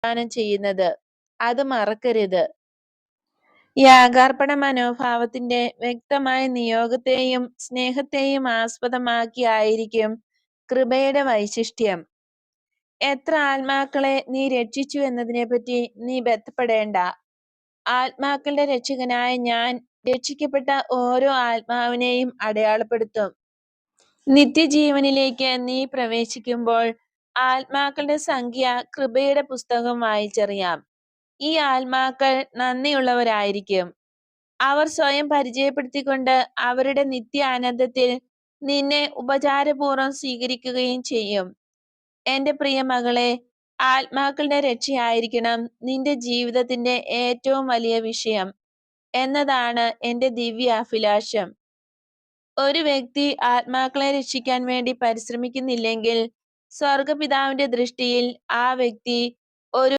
വാഗ്ദാനം ചെയ്യുന്നത്. അത് മറക്കരുത്. യാഗാർപ്പണ മനോഭാവത്തിന്റെ വ്യക്തമായ നിയോഗത്തെയും സ്നേഹത്തെയും ആസ്പദമാക്കിയായിരിക്കും കൃപയുടെ വൈശിഷ്ട്യം. എത്ര ആത്മാക്കളെ നീ രക്ഷിച്ചു എന്നതിനെപ്പറ്റി നീ ബന്ധപ്പെടേണ്ട. ആത്മാക്കളുടെ രക്ഷകനായ ഞാൻ രക്ഷിക്കപ്പെട്ട ഓരോ ആത്മാവിനെയും അടയാളപ്പെടുത്തും. നിത്യജീവനിലേക്ക് നീ പ്രവേശിക്കുമ്പോൾ ആത്മാക്കളുടെ സംഖ്യ കൃപയുടെ പുസ്തകം വായിച്ചറിയാം. ഈ ആത്മാക്കൾ നന്ദിയുള്ളവരായിരിക്കും. അവർ സ്വയം പരിചയപ്പെടുത്തിക്കൊണ്ട് അവരുടെ നിത്യ ആനന്ദത്തിൽ നിന്നെ ഉപചാരപൂർവ്വം സ്വീകരിക്കുകയും ചെയ്യും. എന്റെ പ്രിയ മകളെ, ആത്മാക്കളുടെ രക്ഷയായിരിക്കണം നിന്റെ ജീവിതത്തിന്റെ ഏറ്റവും വലിയ വിഷയം എന്നതാണ് എന്റെ ദിവ്യ അഭിലാഷം. ഒരു വ്യക്തി ആത്മാക്കളെ രക്ഷിക്കാൻ വേണ്ടി പരിശ്രമിക്കുന്നില്ലെങ്കിൽ സ്വർഗപിതാവിന്റെ ദൃഷ്ടിയിൽ ആ വ്യക്തി ഒരു